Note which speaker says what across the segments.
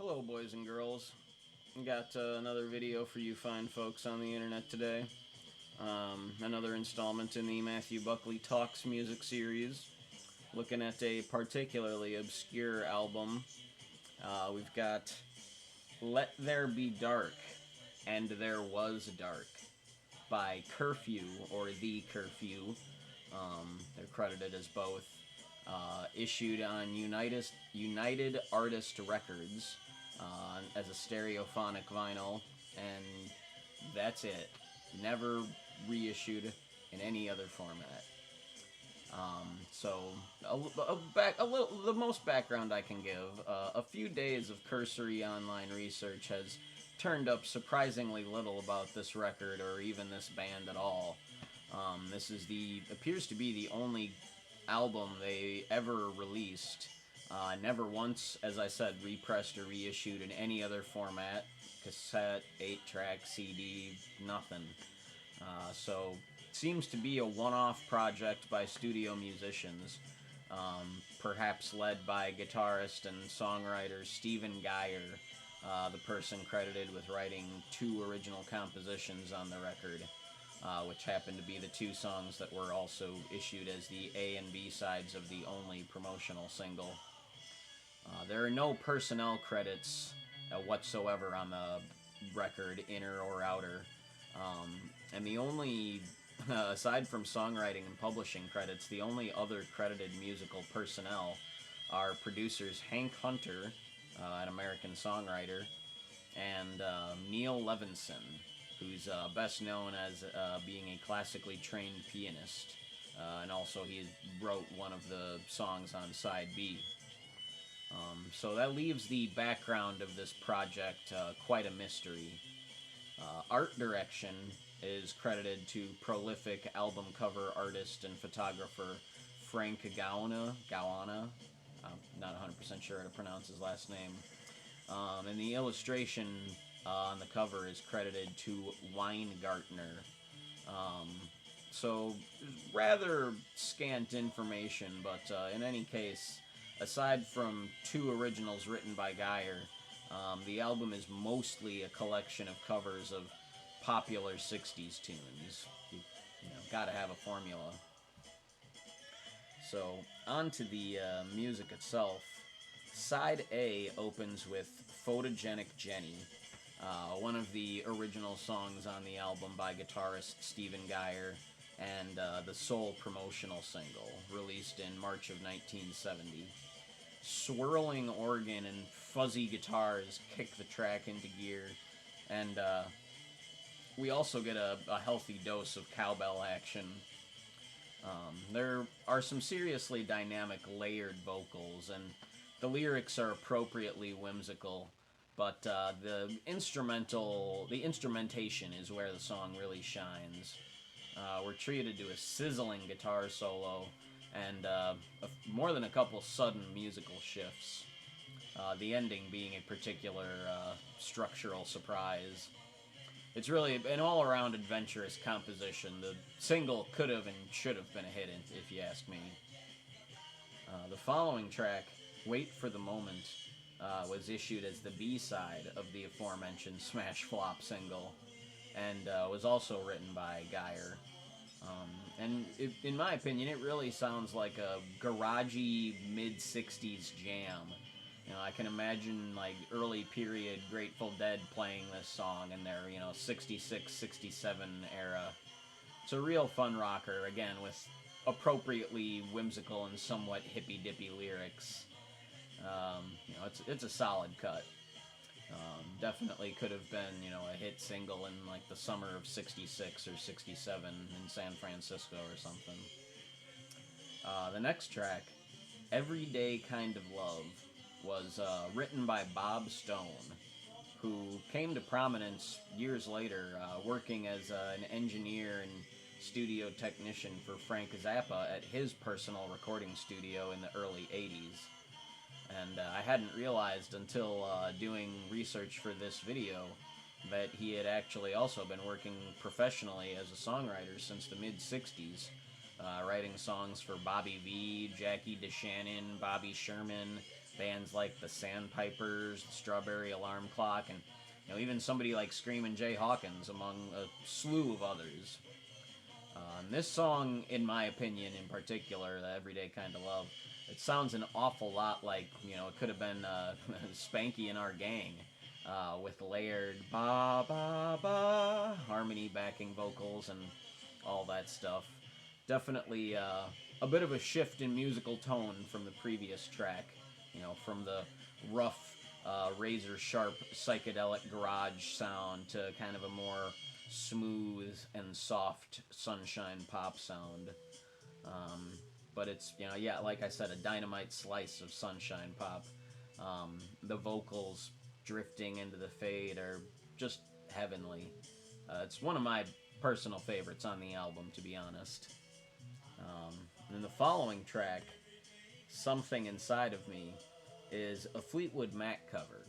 Speaker 1: Hello, boys and girls. Got another video for you fine folks on the internet today. Another installment in the Matthew Buckley Talks music series. Looking at a particularly obscure album. We've got Let There Be Dark and There Was Dark by Curfew, or The Curfew. They're credited as both. Issued on United Artist Records as a stereophonic vinyl, and that's it. Never reissued in any other format. The most background I can give. A few days of cursory online research has turned up surprisingly little about this record or even this band at all. This appears to be the only album they ever released. Never once, as I said, repressed or reissued in any other format. Cassette, 8-track, CD, nothing. So, seems to be a one-off project by studio musicians, perhaps led by guitarist and songwriter Stephen Geyer, the person credited with writing 2 original compositions on the record. Which happened to be the 2 songs that were also issued as the A and B sides of the only promotional single. There are no personnel credits whatsoever on the record, inner or outer. And the only, aside from songwriting and publishing credits, the only other credited musical personnel are producers Hank Hunter, an American songwriter, and Neil Levinson, who's best known as being a classically trained pianist. And also he wrote one of the songs on side B. So that leaves the background of this project quite a mystery. Art direction is credited to prolific album cover artist and photographer Frank Gawana. I'm not 100% sure how to pronounce his last name. And the illustration on the cover is credited to Weingartner. So, rather scant information, but in any case, aside from 2 originals written by Geyer, the album is mostly a collection of covers of popular 60s tunes. You gotta have a formula. So, on to the music itself. Side A opens with Photogenic Jenny, one of the original songs on the album by guitarist Stephen Geyer, and the sole promotional single, released in March of 1970. Swirling organ and fuzzy guitars kick the track into gear, and we also get a healthy dose of cowbell action. There are some seriously dynamic layered vocals, and the lyrics are appropriately whimsical, but the instrumentation is where the song really shines. We're treated to a sizzling guitar solo and more than a couple sudden musical shifts. The ending being a particular structural surprise. It's really an all-around adventurous composition. The single could have and should have been a hit, if you ask me. The following track, Wait for the Moment, was issued as the B-side of the aforementioned Smash Flop single, and was also written by Geyer. In my opinion, it really sounds like a garagey mid-60s jam. I can imagine like early period Grateful Dead playing this song in their 66, 67 era. It's a real fun rocker, again, with appropriately whimsical and somewhat hippy-dippy lyrics. It's a solid cut. Definitely could have been, a hit single in like the summer of 66 or 67 in San Francisco or something. The next track, Everyday Kind of Love, was written by Bob Stone, who came to prominence years later, working as an engineer and studio technician for Frank Zappa at his personal recording studio in the early 80s. And I hadn't realized until doing research for this video that he had actually also been working professionally as a songwriter since the mid-60s, writing songs for Bobby Vee, Jackie DeShannon, Bobby Sherman, bands like the Sandpipers, the Strawberry Alarm Clock, and even somebody like Screamin' Jay Hawkins, among a slew of others. And this song, in my opinion, in particular, the Everyday Kind of Love, it sounds an awful lot like, it could have been Spanky and Our Gang, with layered ba ba ba harmony backing vocals and all that stuff. Definitely a bit of a shift in musical tone from the previous track, from the rough, razor sharp psychedelic garage sound to kind of a more smooth and soft sunshine pop sound. But it's, like I said, a dynamite slice of sunshine pop. The vocals drifting into the fade are just heavenly. It's one of my personal favorites on the album, to be honest. And the following track, Something Inside of Me, is a Fleetwood Mac cover,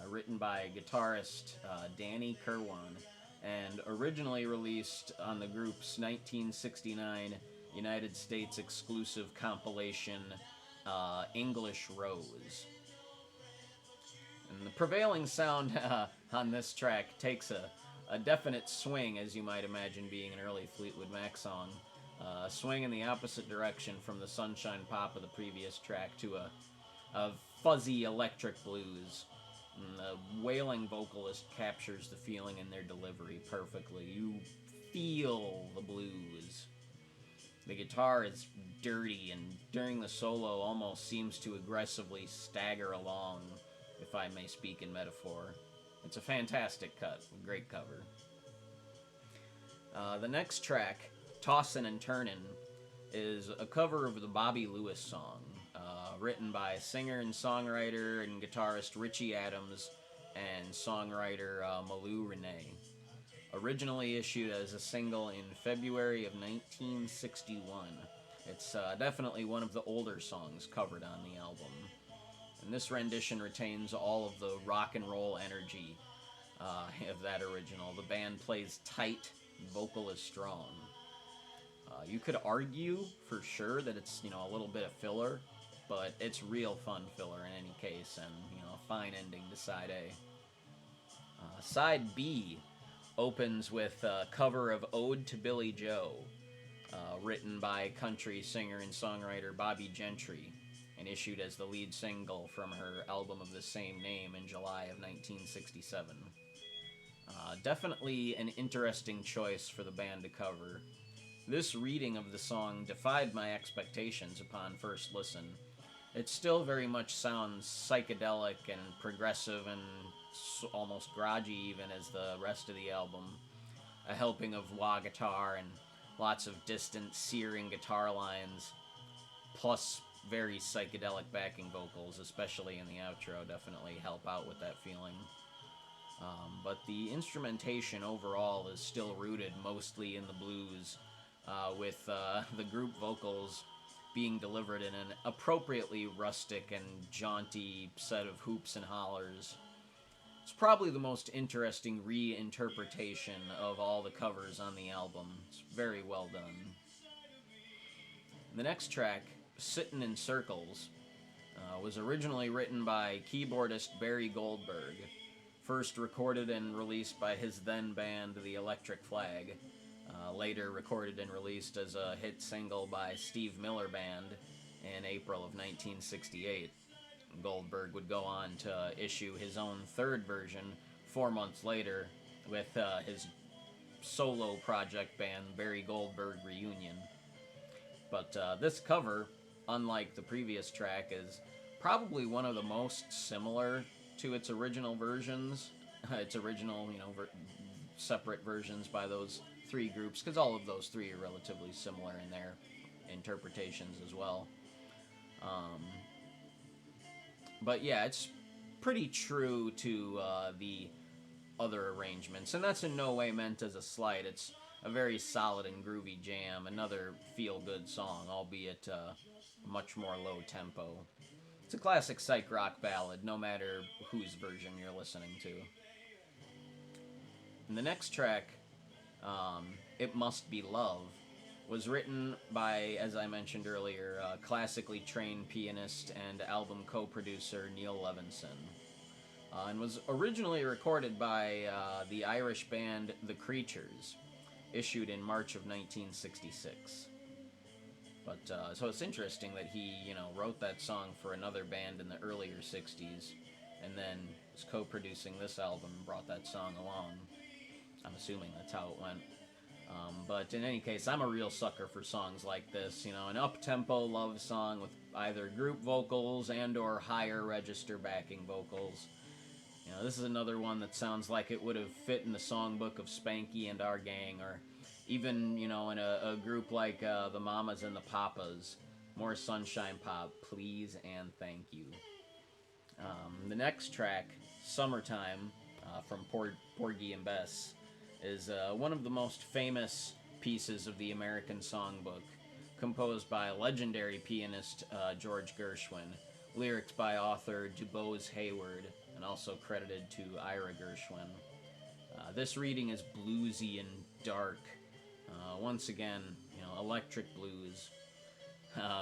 Speaker 1: written by guitarist Danny Kirwan, and originally released on the group's 1969 United States exclusive compilation, English Rose. And the prevailing sound on this track takes a definite swing, as you might imagine being an early Fleetwood Mac song. A swing in the opposite direction from the sunshine pop of the previous track to a fuzzy electric blues. And the wailing vocalist captures the feeling in their delivery perfectly. You feel the blues. The guitar is dirty, and during the solo almost seems to aggressively stagger along, if I may speak in metaphor. It's a fantastic cut, a great cover. The next track, Tossin' and Turnin', is a cover of the Bobby Lewis song, written by singer and songwriter and guitarist Richie Adams and songwriter Malou Renee. Originally issued as a single in February of 1961. It's definitely one of the older songs covered on the album. And this rendition retains all of the rock and roll energy of that original. The band plays tight, vocal is strong. You could argue for sure that it's, a little bit of filler, but it's real fun filler in any case, and, a fine ending to side A. Side B opens with a cover of Ode to Billy Joe, written by country singer and songwriter Bobby Gentry, and issued as the lead single from her album of the same name in July of 1967. Definitely an interesting choice for the band to cover. This reading of the song defied my expectations upon first listen. It still very much sounds psychedelic and progressive and almost garagey even as the rest of the album. A helping of wah guitar and lots of distant, searing guitar lines, plus very psychedelic backing vocals, especially in the outro, definitely help out with that feeling. But the instrumentation overall is still rooted mostly in the blues, with the group vocals being delivered in an appropriately rustic and jaunty set of hoops and hollers. It's probably the most interesting reinterpretation of all the covers on the album. It's very well done. The next track, Sittin' in Circles, was originally written by keyboardist Barry Goldberg, first recorded and released by his then band, The Electric Flag, later recorded and released as a hit single by Steve Miller Band in April of 1968. Goldberg would go on to issue his own third version 4 months later with his solo project band, Barry Goldberg Reunion. But this cover, unlike the previous track, is probably one of the most similar to its original versions. Its original, separate versions by those three groups, because all of those three are relatively similar in their interpretations as well. But yeah, it's pretty true to the other arrangements, and that's in no way meant as a slight. It's a very solid and groovy jam, another feel-good song, albeit much more low-tempo. It's a classic psych rock ballad, no matter whose version you're listening to. And the next track, It Must Be Love, was written by, as I mentioned earlier, classically trained pianist and album co-producer Neil Levinson, and was originally recorded by the Irish band The Creatures, issued in March of 1966. But so it's interesting that he, wrote that song for another band in the earlier '60s, and then was co-producing this album and brought that song along. I'm assuming that's how it went. But in any case, I'm a real sucker for songs like this. An up-tempo love song with either group vocals and or higher register backing vocals. This is another one that sounds like it would have fit in the songbook of Spanky and Our Gang, or even, in a group like the Mamas and the Papas. More Sunshine Pop, please and thank you. The next track, Summertime, from Porgy and Bess, is one of the most famous pieces of the American songbook, composed by legendary pianist George Gershwin, lyrics by author DuBose Hayward, and also credited to Ira Gershwin. This reading is bluesy and dark. Once again, electric blues.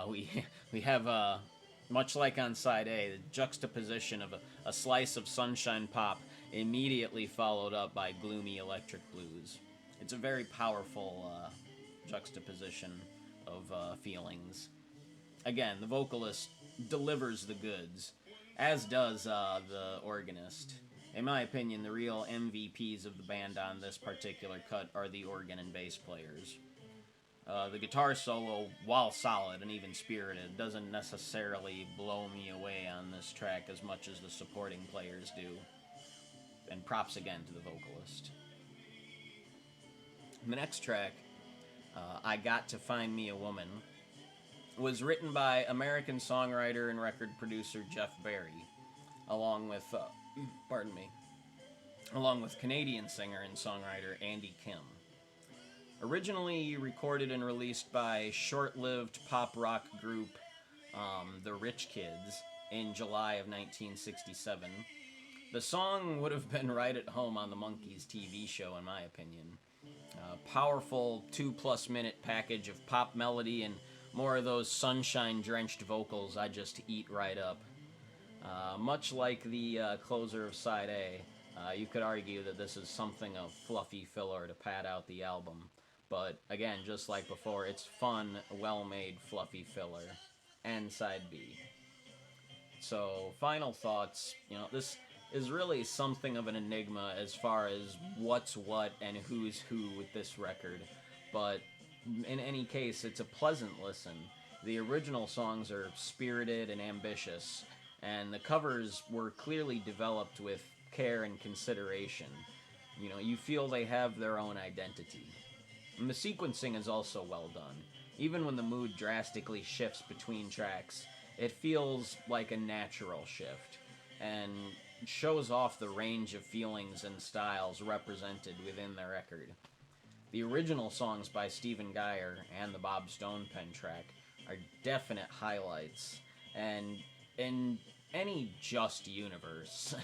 Speaker 1: We have, much like on side A, the juxtaposition of a slice of sunshine pop immediately followed up by gloomy electric blues. It's a very powerful juxtaposition of feelings. Again, the vocalist delivers the goods, as does the organist. In my opinion, the real MVPs of the band on this particular cut are the organ and bass players. The guitar solo, while solid and even spirited, doesn't necessarily blow me away on this track as much as the supporting players do. And props again to the vocalist. The next track, I Got to Find Me a Woman, was written by American songwriter and record producer Jeff Barry, along with Canadian singer and songwriter Andy Kim. Originally recorded and released by short-lived pop rock group The Rich Kids in July of 1967, the song would have been right at home on the Monkees TV show, in my opinion. Powerful 2+ minute package of pop melody and more of those sunshine-drenched vocals I just eat right up. Much like the closer of side A, you could argue that this is something of fluffy filler to pad out the album. But again, just like before, it's fun, well-made, fluffy filler. And side B. So, final thoughts. This is really something of an enigma as far as what's what and who's who with this record. But in any case, it's a pleasant listen. The original songs are spirited and ambitious, and the covers were clearly developed with care and consideration. You feel they have their own identity. And the sequencing is also well done. Even when the mood drastically shifts between tracks, it feels like a natural shift, and shows off the range of feelings and styles represented within the record. The original songs by Stephen Geyer and the Bob Stone pen track are definite highlights, and in any just universe,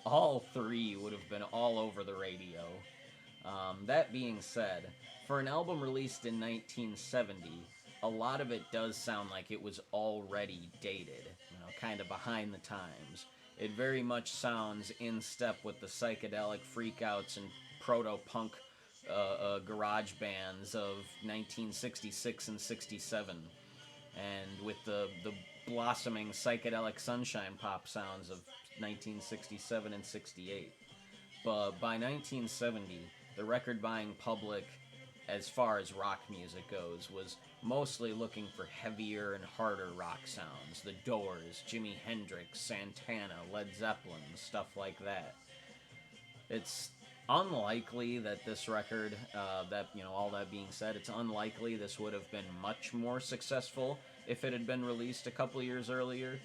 Speaker 1: all three would have been all over the radio. That being said, for an album released in 1970, a lot of it does sound like it was already dated, kind of behind the times. It very much sounds in step with the psychedelic freakouts and proto-punk garage bands of 1966 and 67, and with the blossoming psychedelic sunshine pop sounds of 1967 and 68. But by 1970, the record-buying public, as far as rock music goes, was mostly looking for heavier and harder rock sounds. The Doors, Jimi Hendrix, Santana, Led Zeppelin, stuff like that. It's unlikely that this record, all that being said, it's unlikely this would have been much more successful if it had been released a couple years earlier,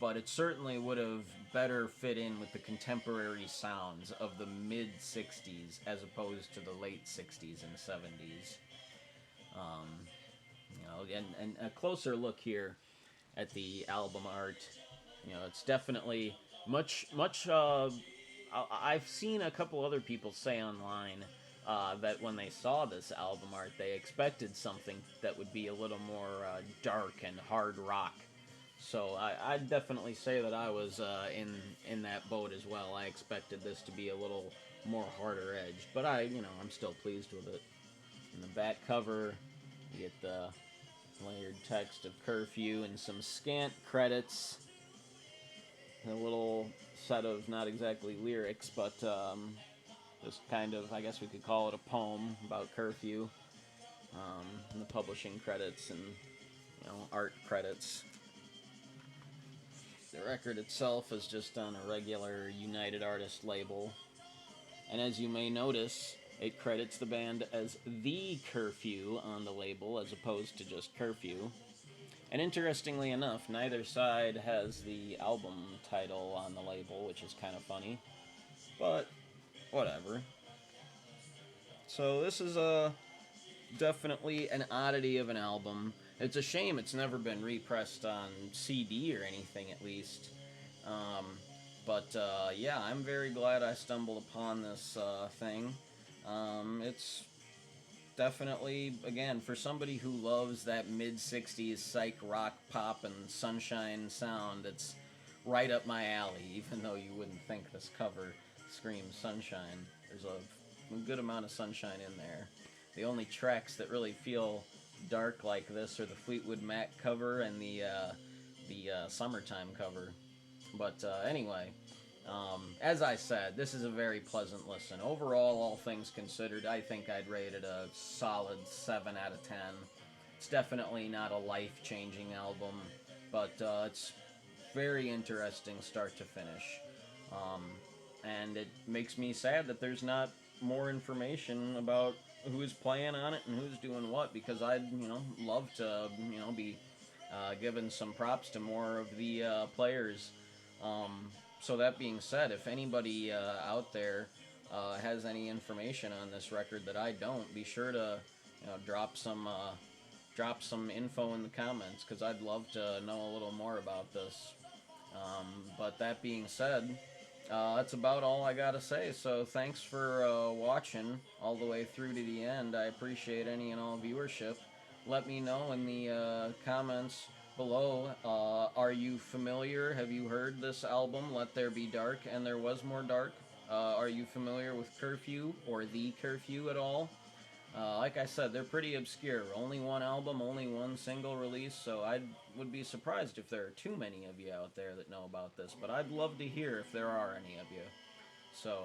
Speaker 1: but it certainly would have better fit in with the contemporary sounds of the mid-'60s as opposed to the late '60s and '70s. And a closer look here at the album art, it's definitely much. I've seen a couple other people say online that when they saw this album art, they expected something that would be a little more dark and hard rock. So I'd definitely say that I was in that boat as well. I expected this to be a little more harder edged, but I'm still pleased with it. In the back cover, you get the layered text of Curfew and some scant credits. A little set of not exactly lyrics, but just kind of, I guess we could call it a poem about curfew. And the publishing credits and art credits. The record itself is just on a regular United Artists label, and as you may notice, it credits the band as The Curfew on the label as opposed to just Curfew. And interestingly enough, neither side has the album title on the label, which is kind of funny. But, whatever. So this is definitely an oddity of an album. It's a shame it's never been repressed on CD or anything, at least. But yeah, I'm very glad I stumbled upon this thing. It's definitely, again, for somebody who loves that mid-60s psych rock pop and sunshine sound, it's right up my alley, even though you wouldn't think this cover screams sunshine. There's a good amount of sunshine in there. The only tracks that really feel dark like this are the Fleetwood Mac cover and the Summertime cover. But anyway, as I said, this is a very pleasant listen. Overall, all things considered, I think I'd rate it a solid 7 out of 10. It's definitely not a life-changing album, but it's very interesting start to finish. And it makes me sad that there's not more information about who's playing on it and who's doing what, because I'd, love to, be given some props to more of the players. So that being said, if anybody out there has any information on this record that I don't, be sure to drop some info in the comments, because I'd love to know a little more about this. But that being said, that's about all I gotta say. So thanks for watching all the way through to the end. I appreciate any and all viewership. Let me know in the comments below. Are you familiar? Have you heard this album, Let There Be Dark, and There Was More Dark? Are you familiar with Curfew or The Curfew at all? Like I said, they're pretty obscure. Only one album, only one single release, so I would be surprised if there are too many of you out there that know about this, but I'd love to hear if there are any of you. So,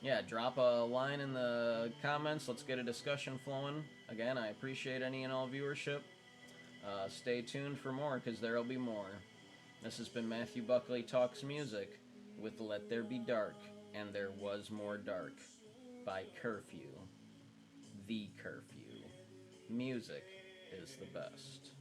Speaker 1: yeah, drop a line in the comments. Let's get a discussion flowing. Again, I appreciate any and all viewership. Stay tuned for more, because there'll be more. This has been Matthew Buckley Talks Music with Let There Be Dark, and There Was More Dark by Curfew. The Curfew. Music is the best.